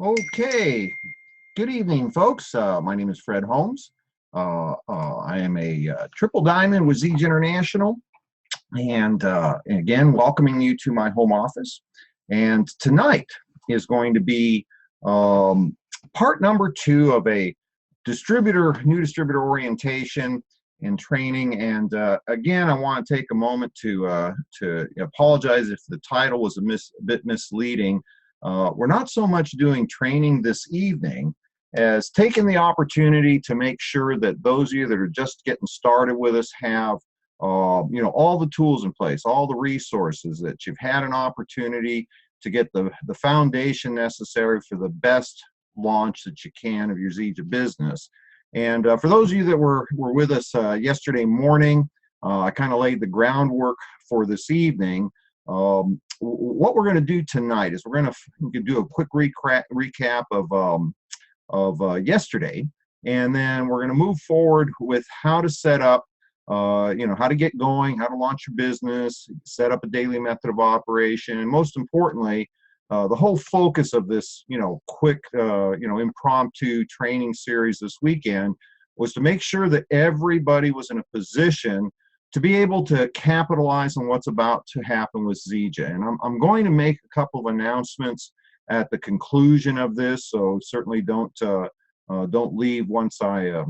Okay, good evening, folks. My name is Fred Holmes. I am a triple diamond with Zija International, and again, welcoming you to my home office. And tonight is going to be part number two of a new distributor orientation and training. And again, I want to take a moment to apologize if the title was a bit misleading. We're not so much doing training this evening as taking the opportunity to make sure that those of you that are just getting started with us have all the tools in place, all the resources, that you've had an opportunity to get the foundation necessary for the best launch that you can of your Zija business. And for those of you that were with us yesterday morning, I kind of laid the groundwork for this evening. What we're going to do tonight is we're going to do a quick recap of yesterday, and then we're going to move forward with how to set up, how to get going, how to launch your business, set up a daily method of operation, and most importantly, the whole focus of this, quick, impromptu training series this weekend was to make sure that everybody was in a position to be able to capitalize on what's about to happen with Zija. And I'm going to make a couple of announcements at the conclusion of this, so certainly don't leave once I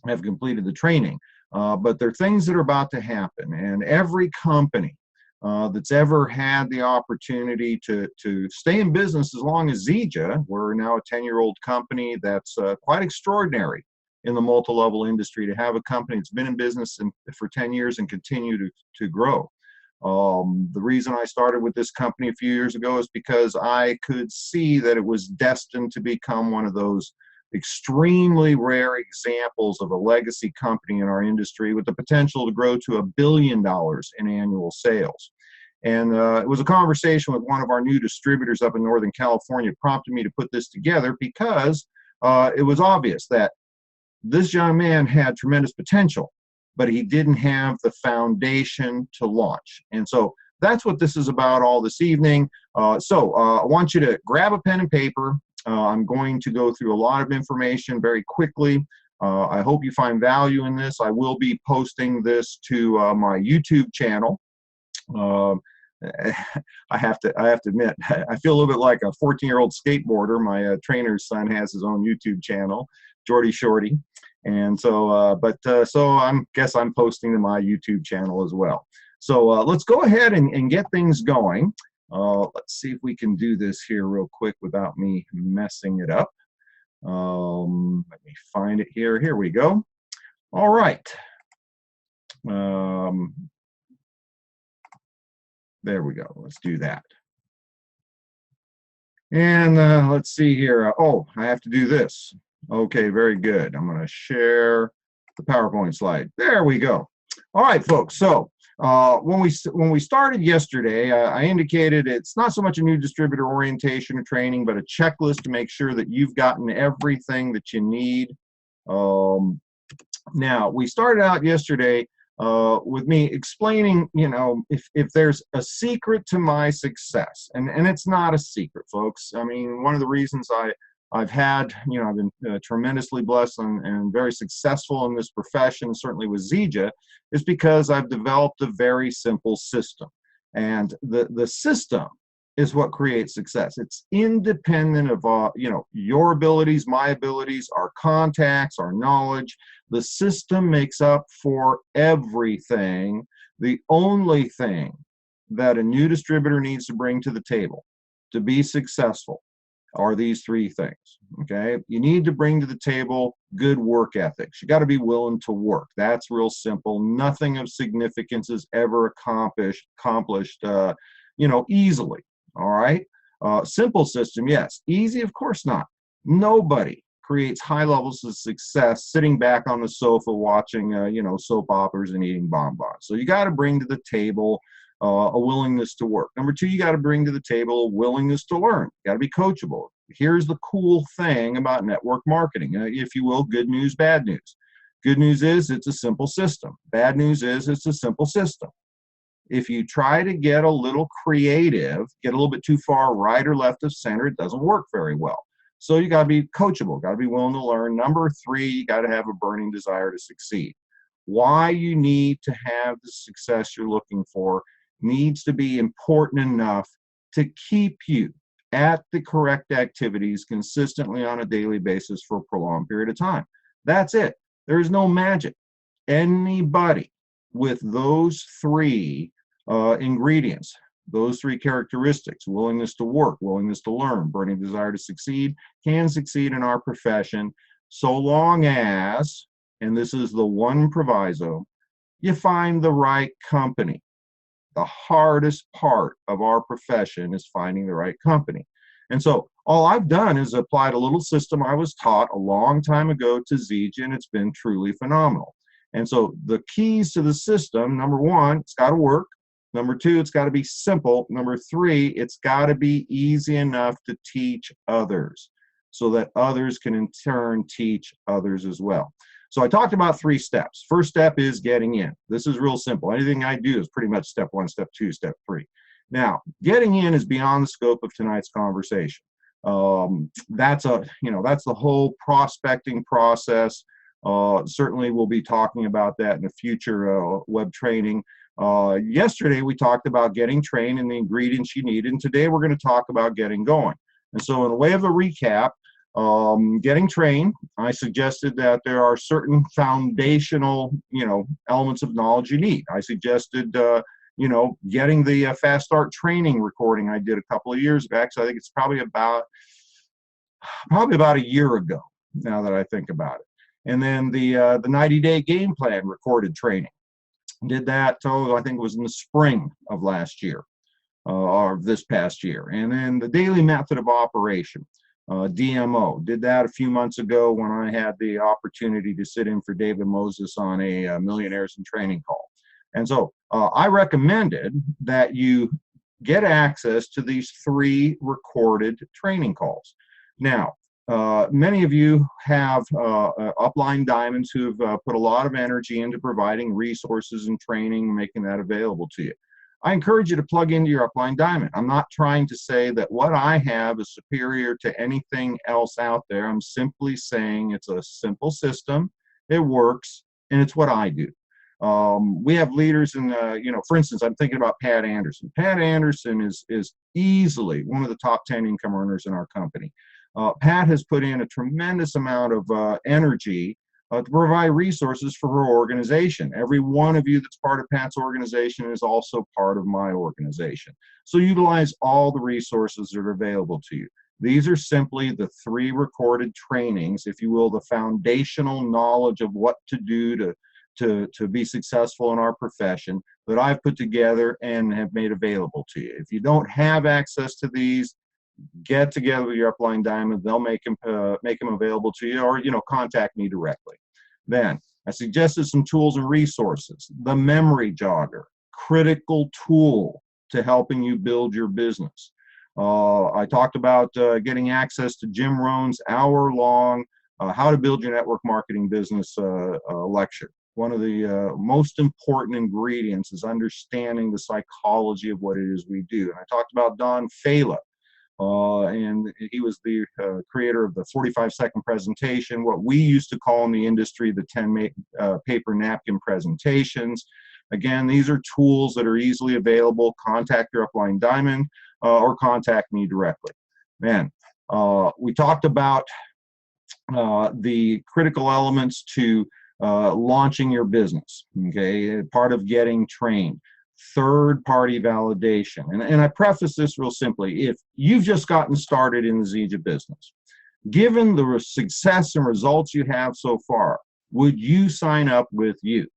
have completed the training. But there are things that are about to happen, and every company that's ever had the opportunity to stay in business as long as Zija, we're now a 10-year-old company that's quite extraordinary in the multi-level industry, to have a company that's been in business for 10 years and continue to grow. The reason I started with this company a few years ago is because I could see that it was destined to become one of those extremely rare examples of a legacy company in our industry with the potential to grow to $1 billion in annual sales. And it was a conversation with one of our new distributors up in Northern California prompted me to put this together, because it was obvious that this young man had tremendous potential, but he didn't have the foundation to launch. And so that's what this is about all this evening. I want you to grab a pen and paper. I'm going to go through a lot of information very quickly. I hope you find value in this. I will be posting this to my YouTube channel. I have to admit, I feel a little bit like a 14-year-old skateboarder. My trainer's son has his own YouTube channel, Jordy Shorty, and so I guess I'm posting to my YouTube channel as well. So let's go ahead and get things going. Let's see if we can do this here real quick without me messing it up. Let me find it here. Here we go. All right. There we go. Let's do that. And let's see here. Oh, I have to do this. Okay, very good. I'm going to share the PowerPoint slide. There we go. All right, folks. So when we started yesterday, I indicated it's not so much a new distributor orientation or training, but a checklist to make sure that you've gotten everything that you need. Now, we started out yesterday with me explaining, if there's a secret to my success, and it's not a secret, folks. I mean, one of the reasons I've had, I've been tremendously blessed and very successful in this profession, certainly with Zija, is because I've developed a very simple system. And the system is what creates success. It's independent of, your abilities, my abilities, our contacts, our knowledge. The system makes up for everything. The only thing that a new distributor needs to bring to the table to be successful are these three things, okay? You need to bring to the table good work ethics. You got to be willing to work. That's real simple. Nothing of significance is ever accomplished, easily, all right? Simple system, yes. Easy, of course not. Nobody creates high levels of success sitting back on the sofa watching, soap operas and eating bonbons. So you got to bring to the table a willingness to work. Number two, you got to bring to the table a willingness to learn. You got to be coachable. Here's the cool thing about network marketing, if you will, good news, bad news. Good news is it's a simple system. Bad news is it's a simple system. If you try to get a little creative, get a little bit too far right or left of center, it doesn't work very well. So you got to be coachable, got to be willing to learn. Number three, you got to have a burning desire to succeed. Why you need to have the success you're looking for needs to be important enough to keep you at the correct activities consistently on a daily basis for a prolonged period of time. That's it. There is no magic. Anybody with those three ingredients, those three characteristics, willingness to work, willingness to learn, burning desire to succeed, can succeed in our profession, so long as, and this is the one proviso, you find the right company. The hardest part of our profession is finding the right company. And so all I've done is applied a little system I was taught a long time ago to Zija, and it's been truly phenomenal. And so the keys to the system, number one, it's got to work. Number two, it's got to be simple. Number three, it's got to be easy enough to teach others so that others can in turn teach others as well. So I talked about 3 steps. First step is getting in. This is real simple. Anything I do is pretty much step 1, step 2, step 3. Now, getting in is beyond the scope of tonight's conversation. That's the whole prospecting process. Certainly we'll be talking about that in a future web training. Yesterday we talked about getting trained and the ingredients you need, and today we're going to talk about getting going. And so in a way of a recap, getting trained, I suggested that there are certain foundational, elements of knowledge you need. I suggested, getting the Fast Start training recording I did a couple of years back. So I think it's probably about a year ago now that I think about it. And then the 90-day game plan recorded training. Did that, I think it was in the spring of last year, or this past year. And then the daily method of operation. DMO, did that a few months ago when I had the opportunity to sit in for David Moses on a Millionaires in Training call. And so I recommended that you get access to these 3 recorded training calls. Now, many of you have upline diamonds who have put a lot of energy into providing resources and training, making that available to you. I encourage you to plug into your upline diamond. I'm not trying to say that what I have is superior to anything else out there. I'm simply saying it's a simple system, it works, and it's what I do. We have leaders in, for instance, I'm thinking about Pat Anderson. Pat Anderson is easily one of the top 10 income earners in our company. Pat has put in a tremendous amount of energy to provide resources for her organization. Every one of you that's part of Pat's organization is also part of my organization. So utilize all the resources that are available to you. These are simply the 3 recorded trainings, if you will, the foundational knowledge of what to do to be successful in our profession that I've put together and have made available to you. If you don't have access to these, get together with your upline diamond. They'll make them available to you, or contact me directly. Then I suggested some tools and resources. The memory jogger, critical tool to helping you build your business. I talked about getting access to Jim Rohn's hour-long How to Build Your Network Marketing Business lecture. One of the most important ingredients is understanding the psychology of what it is we do. And I talked about Don Fala. And he was the creator of the 45-second presentation, what we used to call in the industry the 10 paper napkin presentations. Again, these are tools that are easily available. Contact your upline diamond or contact me directly. Then we talked about the critical elements to launching your business, okay, part of getting trained. Third-party validation. And I preface this real simply. If you've just gotten started in the Zija business, given the success and results you have so far, would you sign up with you?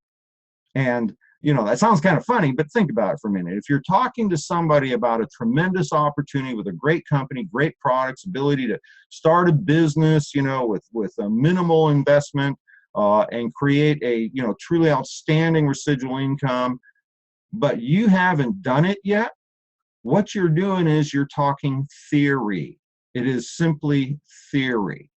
And, that sounds kind of funny, but think about it for a minute. If you're talking to somebody about a tremendous opportunity with a great company, great products, ability to start a business, with a minimal investment and create a, truly outstanding residual income, but you haven't done it yet, what you're doing is you're talking theory. It is simply theory.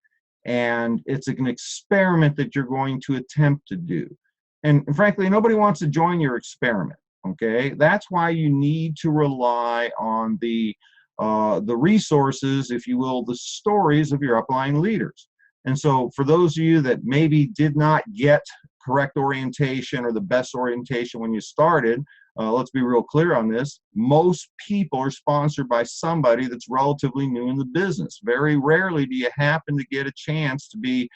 And it's an experiment that you're going to attempt to do. And frankly, nobody wants to join your experiment, okay? That's why you need to rely on the the resources, if you will, the stories of your upline leaders. And so for those of you that maybe did not get correct orientation or the best orientation when you started, let's be real clear on this. Most people are sponsored by somebody that's relatively new in the business. Very rarely do you happen to get a chance to be,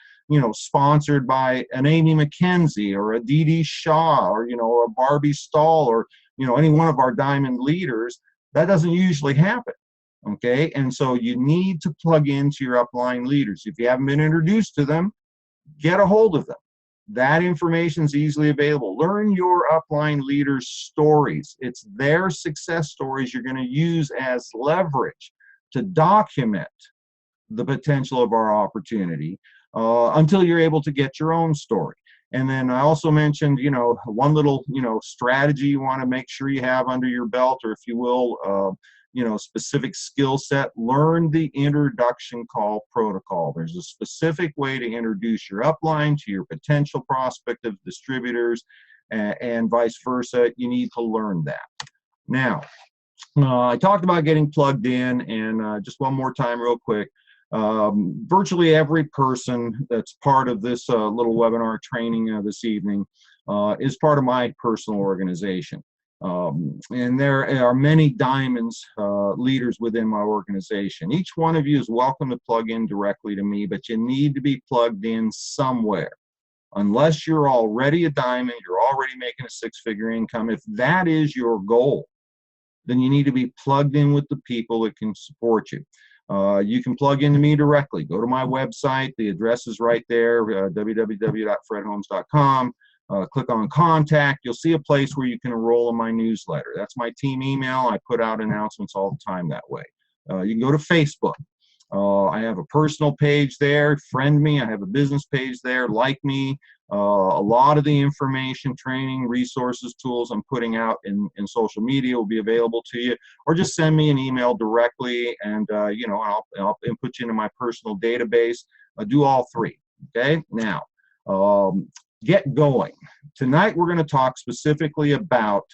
sponsored by an Amy McKenzie or a Dee Dee Shaw or, a Barbie Stahl or, any one of our diamond leaders. That doesn't usually happen. Okay, and so you need to plug into your upline leaders. If you haven't been introduced to them, get a hold of them. That information is easily available. Learn your upline leaders' stories. It's their success stories you're going to use as leverage to document the potential of our opportunity until you're able to get your own story. And then I also mentioned, one little, strategy you want to make sure you have under your belt, or if you will, specific skill set. Learn the introduction call protocol. There's a specific way to introduce your upline to your potential prospective distributors and vice versa. You need to learn that. Now, I talked about getting plugged in, and just one more time real quick. Virtually every person that's part of this little webinar training this evening is part of my personal organization. And there are many diamonds leaders within my organization. Each one of you is welcome to plug in directly to me, but you need to be plugged in somewhere. Unless you're already a diamond, you're already making a six-figure income. If that is your goal, then you need to be plugged in with the people that can support you. You can plug into me directly. Go to my website. The address is right there, www.fredholmes.com. Click on contact. You'll see a place where you can enroll in my newsletter. That's my team email. I put out announcements all the time that way. You can go to Facebook. I have a personal page there. Friend me. I have a business page there. Like me. A lot of the information, training, resources, tools I'm putting out in social media will be available to you. Or just send me an email directly, and I'll input you into my personal database. Do all three. Okay. Now, get going. Tonight we're going to talk specifically about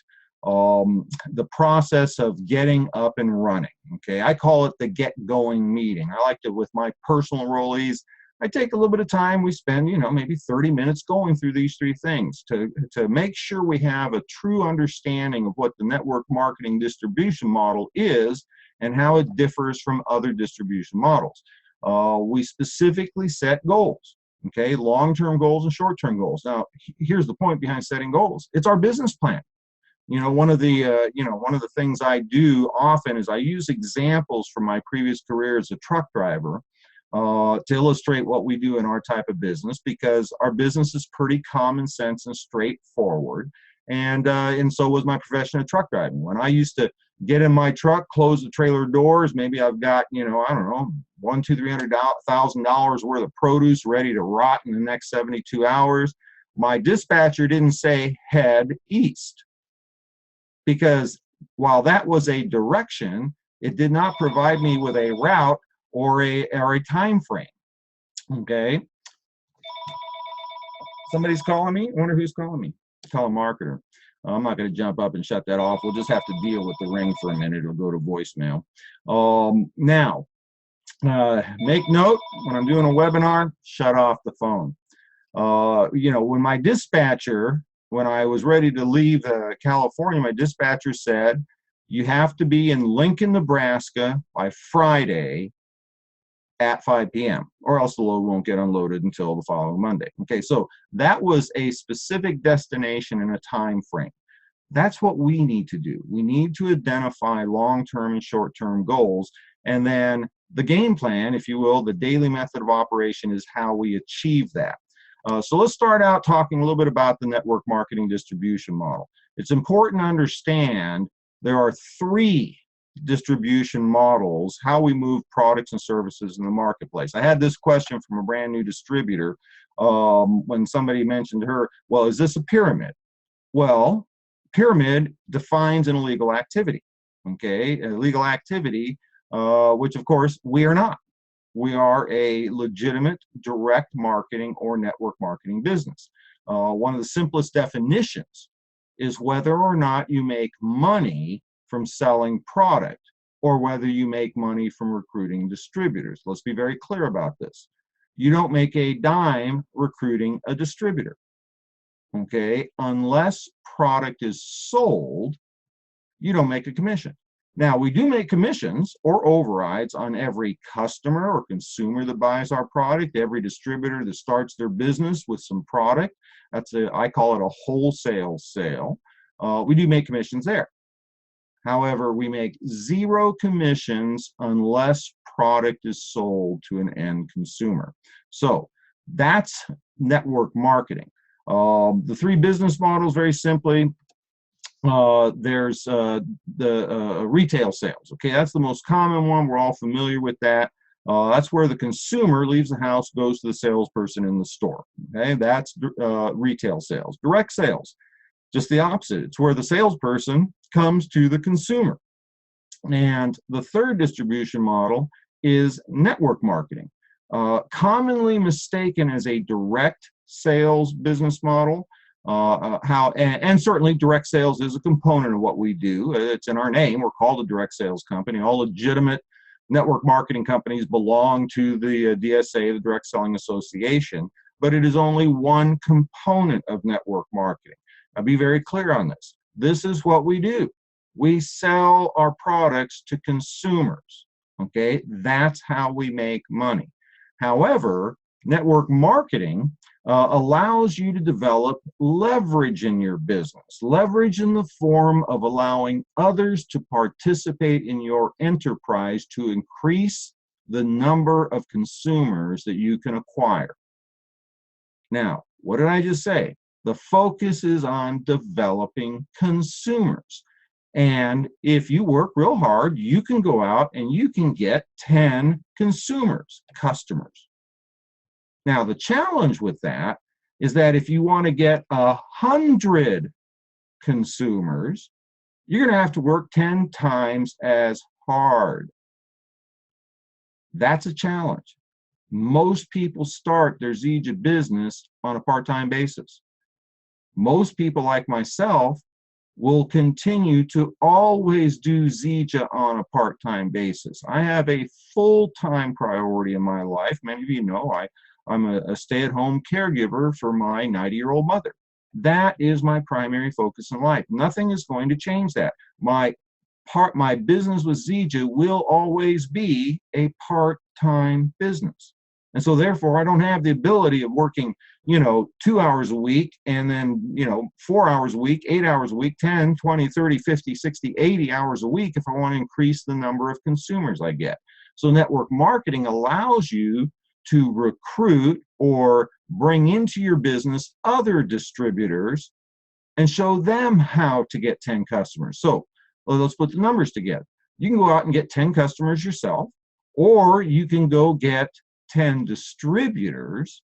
the process of getting up and running. Okay, I call it the get going meeting. I like to, with my personal enrollees, I take a little bit of time. We spend, maybe 30 minutes going through these three things to make sure we have a true understanding of what the network marketing distribution model is and how it differs from other distribution models. We specifically set goals. Okay, long-term goals and short-term goals. Now, here's the point behind setting goals. It's our business plan. One of the things I do often is I use examples from my previous career as a truck driver to illustrate what we do in our type of business, because our business is pretty common sense and straightforward. And so was my profession of truck driving. When I used to get in my truck, close the trailer doors, maybe I've got, I don't know, $100,000-$300,000 worth of produce ready to rot in the next 72 hours. My dispatcher didn't say head east, because while that was a direction, it did not provide me with a route or a time frame. Okay. Somebody's calling me. I wonder who's calling me. Telemarketer. I'm not going to jump up and shut that off. We'll just have to deal with the ring for a minute. It'll go to voicemail. Now, make note, when I'm doing a webinar, shut off the phone. When my dispatcher, when I was ready to leave California, my dispatcher said, you have to be in Lincoln, Nebraska by Friday at 5 p.m. or else the load won't get unloaded until the following Monday. Okay, so that was a specific destination and a time frame. That's what we need to do. We need to identify long-term and short-term goals, and then the game plan, if you will, the daily method of operation is how we achieve that. So let's start out talking a little bit about the network marketing distribution model. It's important to understand there are three distribution models, how we move products and services in the marketplace. I had this question from a brand new distributor when somebody mentioned to her, well, is this a pyramid? Well, pyramid defines an illegal activity, okay? An illegal activity, which of course we are not. We are a legitimate direct marketing or network marketing business. One of the simplest definitions is whether or not you make money from selling product or whether you make money from recruiting distributors. Let's be very clear about this. You don't make a dime recruiting a distributor, okay? Unless product is sold, you don't make a commission. Now, we do make commissions or overrides on every customer or consumer that buys our product, every distributor that starts their business with some product. I call it a wholesale sale. We do make commissions there. However, we make 0 commissions unless product is sold to an end consumer. So that's network marketing. The 3 business models, very simply, there's the retail sales. Okay, that's the most common one. We're all familiar with that. That's where the consumer leaves the house, goes to the salesperson in the store. Okay, that's retail sales. Direct sales, just the opposite. It's where the salesperson comes to the consumer. And the 3rd distribution model is network marketing, commonly mistaken as a direct sales business model. And certainly direct sales is a component of what we do. It's in our name. We're called a direct sales company. All legitimate network marketing companies belong to the DSA, the Direct Selling Association, but it is only one component of network marketing. I'll be very clear on this. This is what we do. We sell our products to consumers, okay? That's how we make money. However, network marketing allows you to develop leverage in your business, leverage in the form of allowing others to participate in your enterprise to increase the number of consumers that you can acquire. Now, what did I just say? The focus is on developing consumers. And if you work real hard, you can go out and you can get 10 consumers, customers. Now, the challenge with that is that if you want to get 100 consumers, you're going to have to work 10 times as hard. That's a challenge. Most people start their Zija business on a part-time basis. Most people like myself will continue to always do Zija on a part-time basis. I have a full-time priority in my life. Many of you know I'm a stay-at-home caregiver for my 90-year-old mother. That is my primary focus in life. Nothing is going to change that. My business with Zija will always be a part-time business. And so therefore, I don't have the ability of working, 2 hours a week and then, 4 hours a week, 8 hours a week, 10, 20, 30, 50, 60, 80 hours a week if I want to increase the number of consumers I get. So network marketing allows you to recruit or bring into your business other distributors and show them how to get 10 customers. So let's put the numbers together. You can go out and get 10 customers yourself, or you can go get 10 distributors,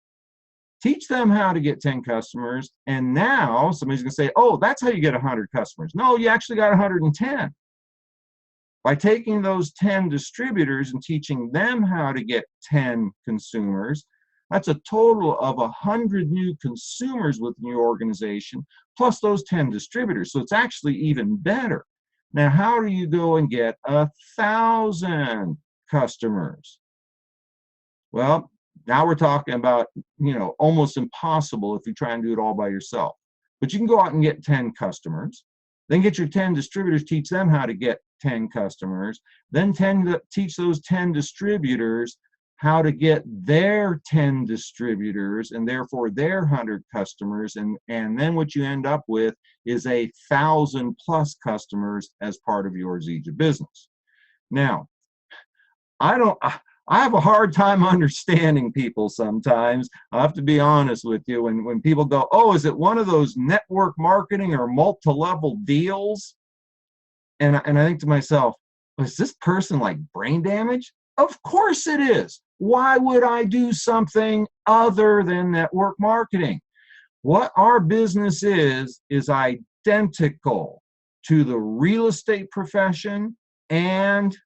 teach them how to get 10 customers, and now somebody's going to say, oh, that's how you get 100 customers. No, you actually got 110. By taking those 10 distributors and teaching them how to get 10 consumers, that's a total of 100 new consumers within your organization, plus those 10 distributors. So it's actually even better. Now, how do you go and get 1,000 customers? Well, now we're talking about, almost impossible if you try and do it all by yourself. But you can go out and get 10 customers, then get your 10 distributors, teach them how to get 10 customers, then teach those 10 distributors how to get their 10 distributors and therefore their 100 customers. And then what you end up with is 1,000 plus customers as part of your Zija business. Now, I have a hard time understanding people sometimes. I have to be honest with you. When people go, oh, is it one of those network marketing or multi-level deals? And I think to myself, is this person like brain damaged? Of course it is. Why would I do something other than network marketing? What our business is identical to the real estate profession and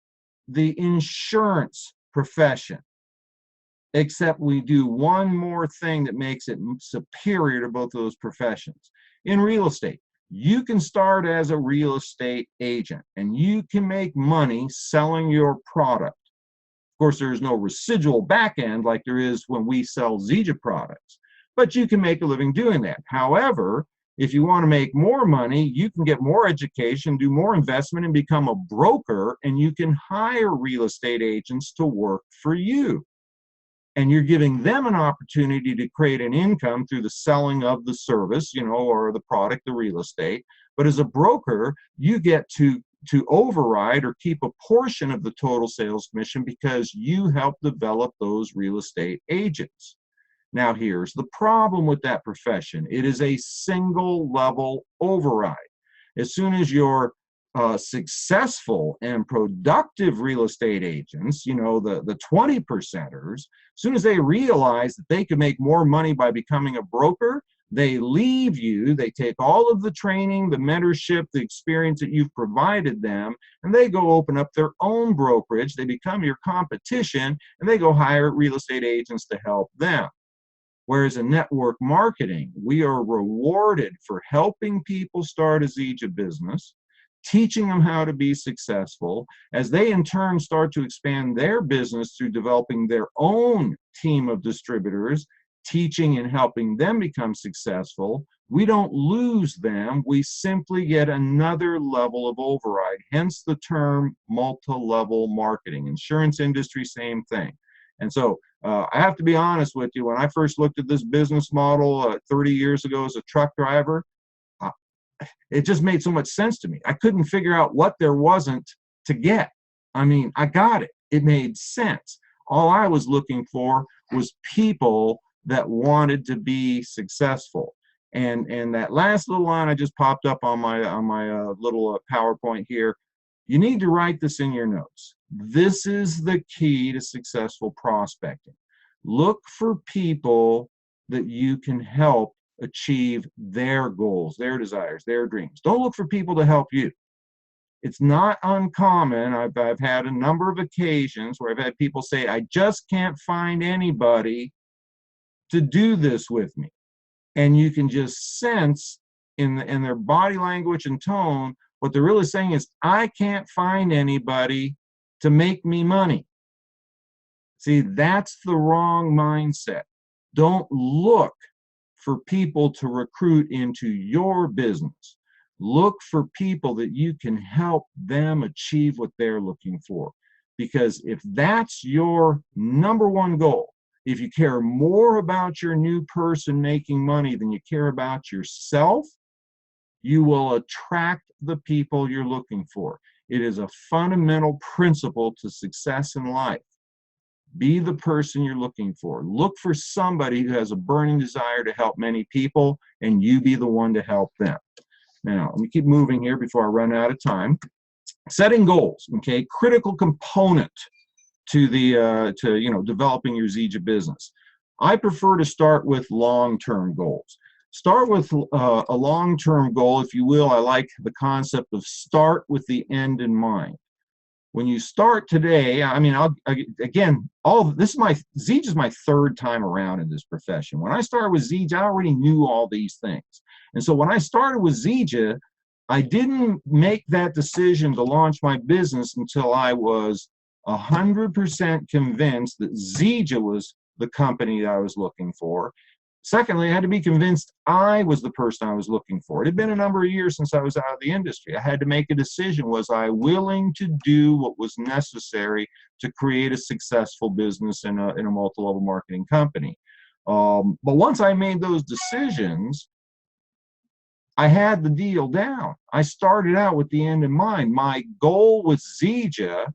the insurance profession, except we do one more thing that makes it superior to both of those professions. In real estate, You can start as a real estate agent and you can make money selling your product. Of course, there is no residual back end like there is when we sell Zija products, but you can make a living doing that. However, if you want to make more money, you can get more education, do more investment, and become a broker, and you can hire real estate agents to work for you. And you're giving them an opportunity to create an income through the selling of the service, or the product, the real estate. But as a broker, you get to override or keep a portion of the total sales commission because you help develop those real estate agents. Now, here's the problem with that profession. It is a single level override. As soon as you're successful and productive real estate agents, the 20%ers, as soon as they realize that they can make more money by becoming a broker, they leave you, they take all of the training, the mentorship, the experience that you've provided them, and they go open up their own brokerage. They become your competition, and they go hire real estate agents to help them. Whereas in network marketing, we are rewarded for helping people start a Zija business, teaching them how to be successful, as they in turn start to expand their business through developing their own team of distributors, teaching and helping them become successful. We don't lose them, we simply get another level of override, hence the term multi-level marketing. Insurance industry, same thing. And so I have to be honest with you, when I first looked at this business model 30 years ago as a truck driver, it just made so much sense to me. I couldn't figure out what there wasn't to get. I mean, I got it. It made sense. All I was looking for was people that wanted to be successful. And that last little line I just popped up on my little PowerPoint here, you need to write this in your notes. This is the key to successful prospecting. Look for people that you can help achieve their goals, their desires, their dreams. Don't look for people to help you. It's not uncommon. I've had a number of occasions where I've had people say, I just can't find anybody to do this with me. And you can just sense in their body language and tone, what they're really saying is, I can't find anybody to make me money. See, that's the wrong mindset. Don't look for people to recruit into your business. Look for people that you can help them achieve what they're looking for. Because if that's your number one goal, if you care more about your new person making money than you care about yourself, you will attract the people you're looking for. It is a fundamental principle to success in life. Be the person you're looking for. Look for somebody who has a burning desire to help many people, and you be the one to help them. Now, let me keep moving here before I run out of time. Setting goals, okay, critical component to developing your Zija business. I prefer to start with long-term goals. Start with a long-term goal, if you will. I like the concept of start with the end in mind. When you start today, I mean, Zija is my third time around in this profession. When I started with Zija, I already knew all these things. And so when I started with Zija, I didn't make that decision to launch my business until I was 100% convinced that Zija was the company that I was looking for. Secondly, I had to be convinced I was the person I was looking for. It had been a number of years since I was out of the industry. I had to make a decision. Was I willing to do what was necessary to create a successful business in a multi-level marketing company? But once I made those decisions, I had the deal down. I started out with the end in mind. My goal with Zija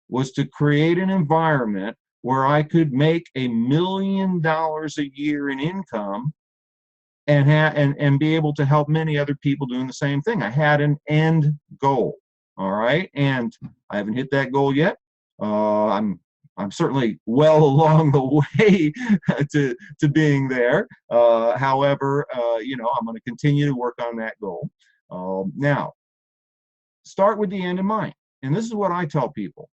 was to create an environment where I could make $1 million a year in income and be able to help many other people doing the same thing. I had an end goal, all right? And I haven't hit that goal yet. I'm certainly well along the way to being there. However, I'm going to continue to work on that goal. Now, start with the end in mind. And this is what I tell people.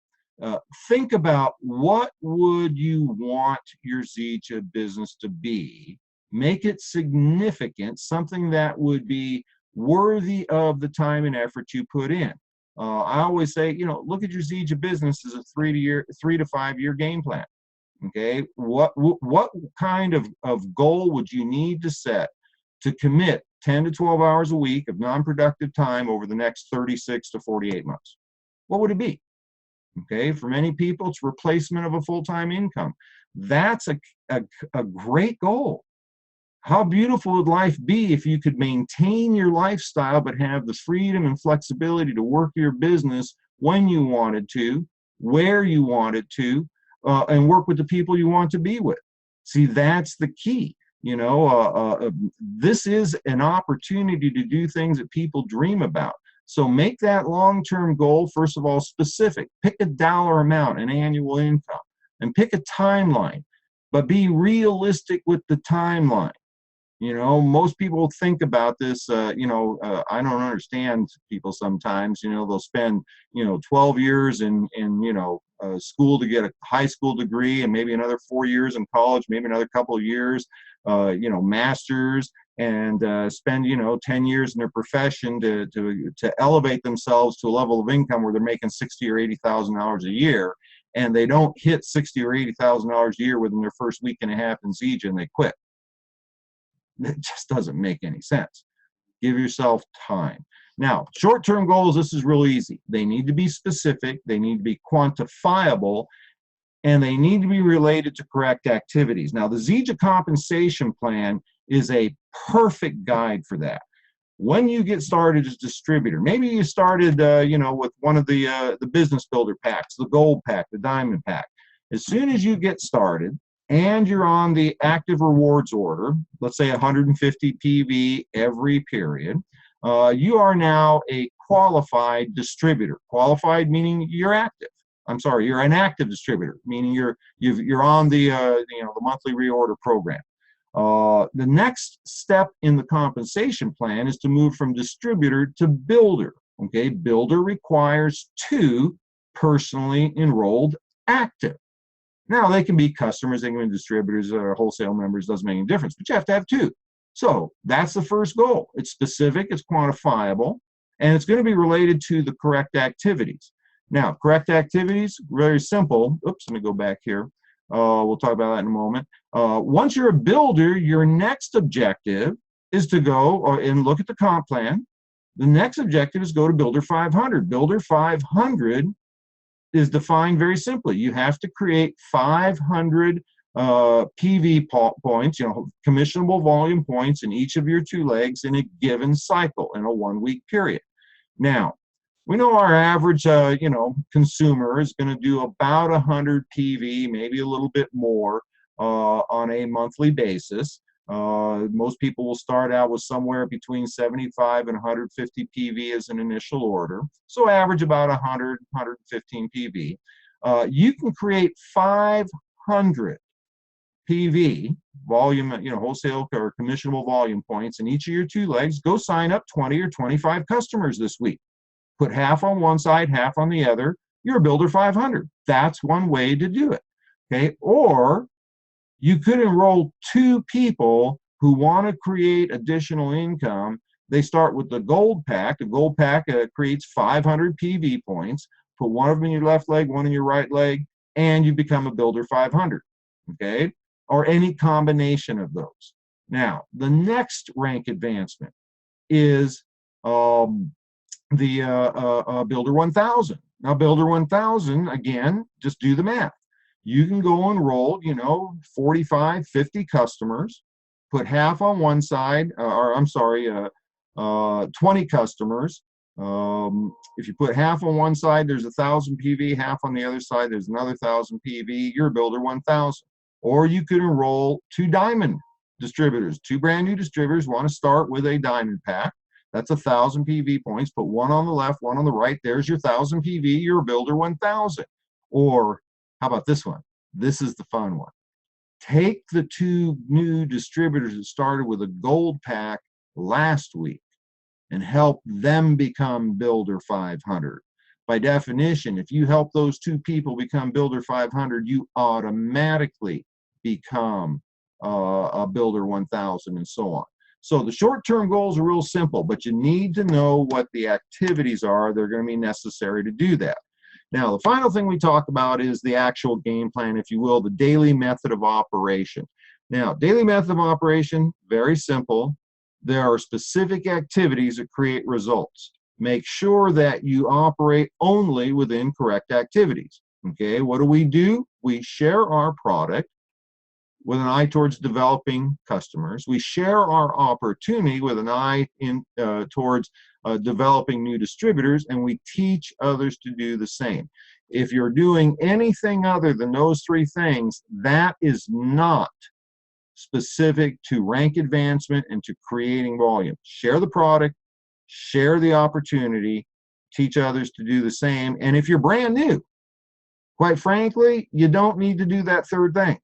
Think about, what would you want your Zija business to be? Make it significant, something that would be worthy of the time and effort you put in. I always say, you know, look at your Zija business as a 3 to 5 year game plan. Okay, what kind of goal would you need to set to commit 10 to 12 hours a week of non-productive time over the next 36 to 48 months? What would it be? Okay, for many people, it's replacement of a full-time income. That's a great goal. How beautiful would life be if you could maintain your lifestyle but have the freedom and flexibility to work your business when you wanted to, where you wanted to, and work with the people you want to be with? See, that's the key. You know, this is an opportunity to do things that people dream about. So make that long-term goal, first of all, specific. Pick a dollar amount, an annual income, and pick a timeline, but be realistic with the timeline. You know, most people think about this, I don't understand people sometimes. You know, they'll spend, 12 years in school to get a high school degree, and maybe another 4 years in college, maybe another couple of years, masters, and spend, 10 years in their profession to elevate themselves to a level of income where they're making $60,000 or $80,000 a year. And they don't hit $60,000 or $80,000 a year within their first week and a half in Zija, and they quit. It just doesn't make any sense. Give yourself time. Now, short-term goals, this is really easy. They need to be specific, they need to be quantifiable, and they need to be related to correct activities. Now, the Zija compensation plan is a perfect guide for that. When you get started as a distributor, maybe you started, with one of the business builder packs, the gold pack, the diamond pack. As soon as you get started, and you're on the active rewards order, let's say 150 PV every period, you are now a qualified distributor. Qualified meaning you're active. I'm sorry, you're an active distributor, meaning you're on the the monthly reorder program. The next step in the compensation plan is to move from distributor to builder. Okay, builder requires 2 personally enrolled active. Now, they can be customers, they can be distributors or wholesale members, doesn't make any difference, but you have to have 2. So that's the first goal. It's specific, it's quantifiable, and it's going to be related to the correct activities. Now, correct activities, very simple. Oops, let me go back here. We'll talk about that in a moment. Once you're a builder, your next objective is to go and look at the comp plan. The next objective is go to Builder 500. Builder 500 is defined very simply. You have to create 500 PV points, commissionable volume points in each of your 2 legs in a given cycle in a 1-week period. Now, we know our average, consumer is going to do about 100 PV, maybe a little bit more on a monthly basis. Most people will start out with somewhere between 75 and 150 PV as an initial order. So average about 100, 115 PV. You can create 500 PV volume, wholesale or commissionable volume points in each of your 2 legs. Go sign up 20 or 25 customers this week. Put half on one side, half on the other. You're a Builder 500. That's one way to do it. Okay, or you could enroll 2 people who want to create additional income. They start with the gold pack. The gold pack creates 500 PV points. Put one of them in your left leg, one in your right leg, and you become a Builder 500. Okay, or any combination of those. Now, the next rank advancement is the Builder 1000. Now, Builder 1000, again, just do the math. You can go enroll, 45, 50 customers, put half on one side, 20 customers. If you put half on one side, there's 1,000 PV, half on the other side, there's another 1,000 PV, you're a Builder 1000. Or you could enroll 2 diamond distributors. 2 brand new distributors want to start with a diamond pack. That's 1,000 PV points. Put one on the left, one on the right. There's your 1,000 PV. You're a Builder 1000. Or how about this one? This is the fun one. Take the 2 new distributors that started with a gold pack last week and help them become Builder 500. By definition, if you help those 2 people become Builder 500, you automatically become a Builder 1000 and so on. So the short-term goals are real simple, but you need to know what the activities are that are going to be necessary to do that. Now, the final thing we talk about is the actual game plan, if you will, the daily method of operation. Now, daily method of operation, very simple. There are specific activities that create results. Make sure that you operate only within correct activities. Okay, what do? We share our product with an eye towards developing customers. We share our opportunity with an eye towards developing new distributors, and we teach others to do the same. If you're doing anything other than those three things, that is not specific to rank advancement and to creating volume. Share the product, share the opportunity, teach others to do the same. And if you're brand new, quite frankly, you don't need to do that third thing.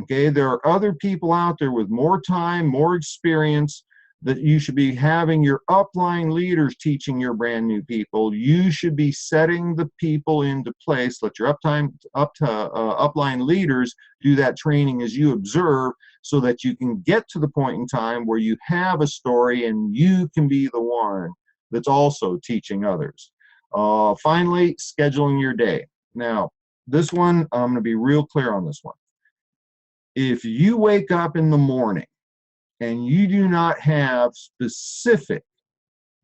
Okay, there are other people out there with more time, more experience, that you should be having your upline leaders teaching your brand new people. You should be setting the people into place. Let your upline leaders do that training as you observe, so that you can get to the point in time where you have a story and you can be the one that's also teaching others. Finally, scheduling your day. Now, this one, I'm going to be real clear on this one. If you wake up in the morning and you do not have specific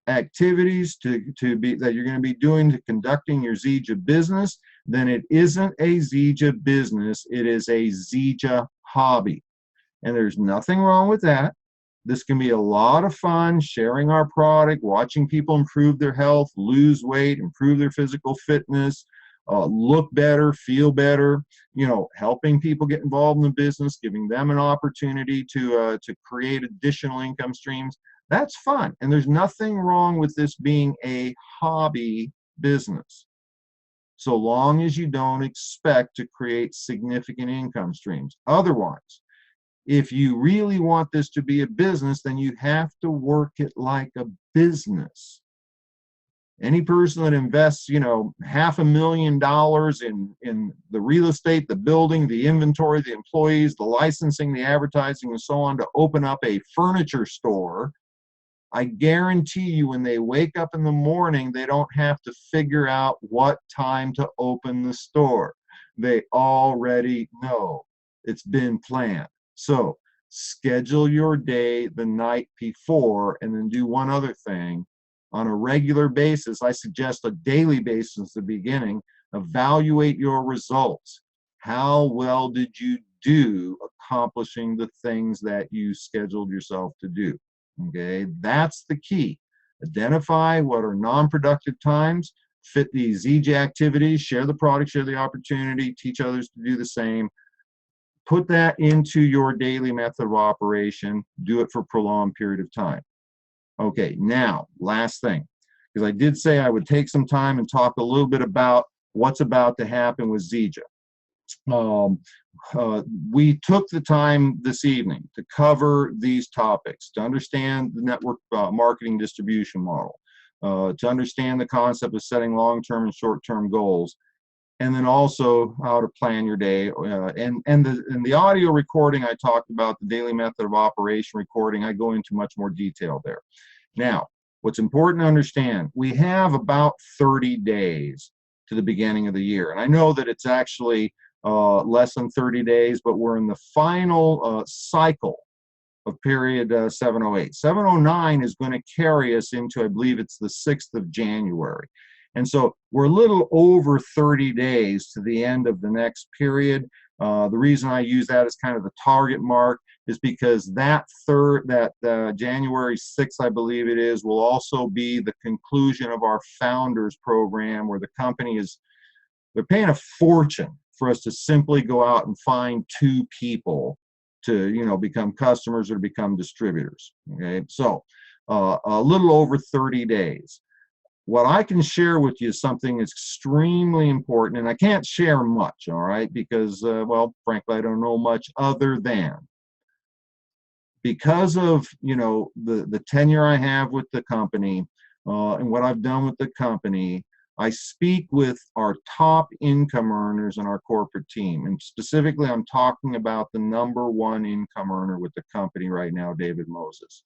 activities that you're going to be doing to conducting your Zija business, then it isn't a Zija business, it is a Zija hobby. And there's nothing wrong with that. This can be a lot of fun, sharing our product, watching people improve their health, lose weight, improve their physical fitness, look better, feel better, helping people get involved in the business, giving them an opportunity to create additional income streams. That's fun. And there's nothing wrong with this being a hobby business, so long as you don't expect to create significant income streams. Otherwise, if you really want this to be a business, then you have to work it like a business. Any person that invests, $500,000 in the real estate, the building, the inventory, the employees, the licensing, the advertising, and so on to open up a furniture store, I guarantee you when they wake up in the morning, they don't have to figure out what time to open the store. They already know. It's been planned. So schedule your day the night before, and then do one other thing. On a regular basis, I suggest a daily basis at the beginning, evaluate your results. How well did you do accomplishing the things that you scheduled yourself to do? Okay, that's the key. Identify what are non-productive times, fit these Zija activities, share the product, share the opportunity, teach others to do the same. Put that into your daily method of operation. Do it for a prolonged period of time. Okay, now, last thing, because I did say I would take some time and talk a little bit about what's about to happen with Zija. We took the time this evening to cover these topics, to understand the network marketing distribution model, to understand the concept of setting long-term and short-term goals, and then also how to plan your day. And the audio recording I talked about, the daily method of operation recording, I go into much more detail there. Now, what's important to understand, we have about 30 days to the beginning of the year. And I know that it's actually less than 30 days, but we're in the final cycle of period 708. 709 is going to carry us into, I believe it's the 6th of January. And so we're a little over 30 days to the end of the next period. The reason I use that as kind of the target mark is because that January 6th, I believe it is, will also be the conclusion of our founders program, where the company they're paying a fortune for us to simply go out and find 2 people to, become customers or become distributors. Okay, so a little over 30 days. What I can share with you is something extremely important, and I can't share much, all right, because, well, frankly, I don't know much other than, because of, the tenure I have with the company and what I've done with the company, I speak with our top income earners in our corporate team. And specifically, I'm talking about the #1 income earner with the company right now, David Moses.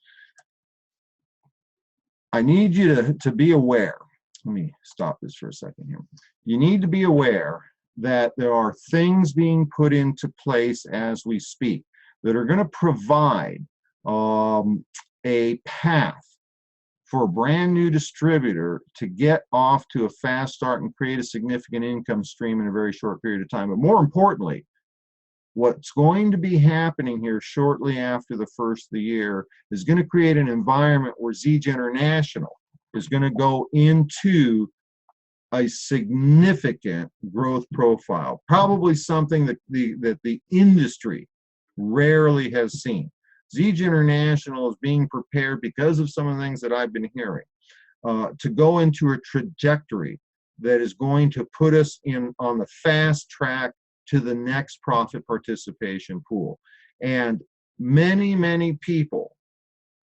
I need you to be aware. Let me stop this for a second here. You need to be aware that there are things being put into place as we speak that are going to provide a path for a brand new distributor to get off to a fast start and create a significant income stream in a very short period of time. But more importantly, what's going to be happening here shortly after the first of the year is going to create an environment where Zija International is going to go into a significant growth profile, probably something that the industry rarely has seen. Zija International is being prepared because of some of the things that I've been hearing to go into a trajectory that is going to put us on the fast track to the next profit participation pool. And many, many people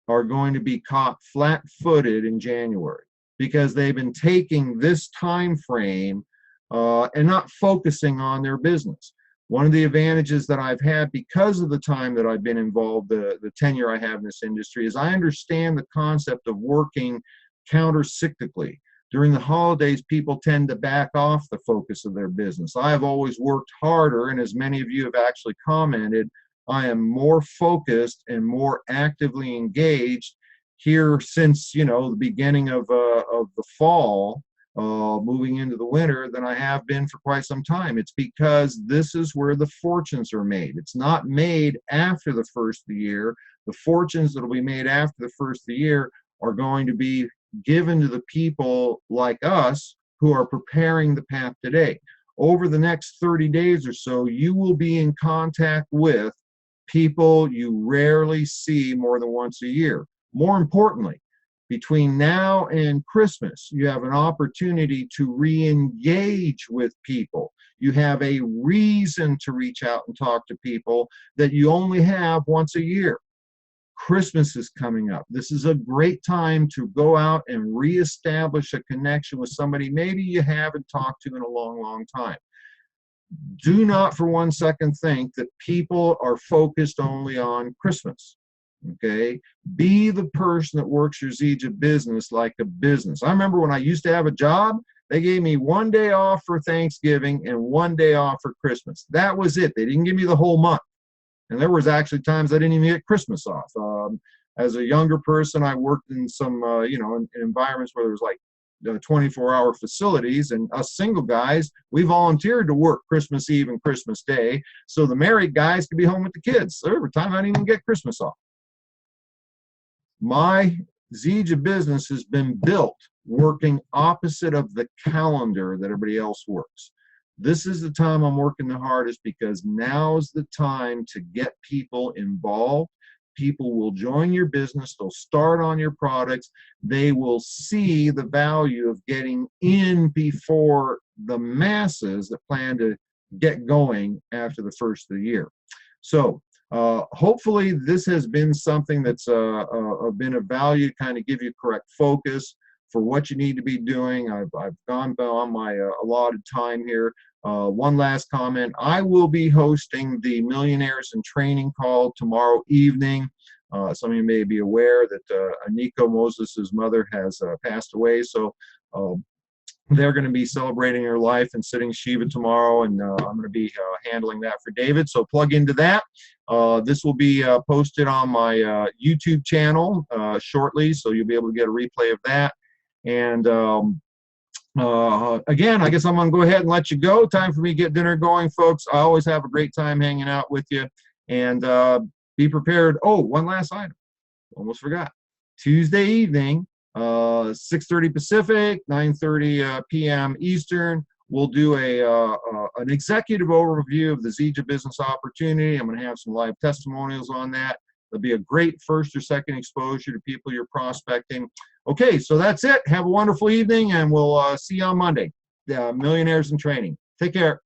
are going to be caught flat-footed in January because they've been taking this time frame and not focusing on their business. One of the advantages that I've had because of the time that I've been involved, the tenure I have in this industry, is I understand the concept of working counter-cyclically. During the holidays, people tend to back off the focus of their business. I have always worked harder, and as many of you have actually commented, I am more focused and more actively engaged here since, you know, the beginning of the fall, moving into the winter, than I have been for quite some time. It's because this is where the fortunes are made. It's not made after the first of the year. The fortunes that will be made after the first of the year are going to be given to the people like us who are preparing the path today. Over the next 30 days or so, you will be in contact with people you rarely see more than once a year. More importantly, between now and Christmas, you have an opportunity to re-engage with people. You have a reason to reach out and talk to people that you only have once a year. Christmas is coming up. This is a great time to go out and reestablish a connection with somebody maybe you haven't talked to in a long, long time. Do not for one second think that people are focused only on Christmas. Okay, be the person that works your Zija business like a business. I remember when I used to have a job, they gave me 1 day off for Thanksgiving and 1 day off for Christmas. That was it. They didn't give me the whole month. And there was actually times I didn't even get Christmas off. As a younger person, I worked in some, in environments where there was like 24-hour facilities, and us single guys, we volunteered to work Christmas Eve and Christmas Day, so the married guys could be home with the kids. So every time I didn't even get Christmas off. My Zija business has been built working opposite of the calendar that everybody else works. This is the time I'm working the hardest because now's the time to get people involved. People will join your business. They'll start on your products. They will see the value of getting in before the masses that plan to get going after the first of the year. So hopefully this has been something that's been of value, kind of give you correct focus for what you need to be doing. I've gone beyond my allotted time here. One last comment. I will be hosting the Millionaires in Training call tomorrow evening. Some of you may be aware that Aniko Moses' mother has passed away, so they're going to be celebrating her life and sitting Shiva tomorrow, and I'm going to be handling that for David, so plug into that. This will be posted on my YouTube channel shortly, so you'll be able to get a replay of that. And again, I guess I'm going to go ahead and let you go. Time for me to get dinner going, folks. I always have a great time hanging out with you. And be prepared. Oh, one last item. Almost forgot. Tuesday evening, 6:30 Pacific, 9:30 p.m. Eastern. We'll do an executive overview of the Zija business opportunity. I'm going to have some live testimonials on that. It'll be a great first or second exposure to people you're prospecting. Okay, so that's it. Have a wonderful evening, and we'll see you on Monday. Millionaires in Training. Take care.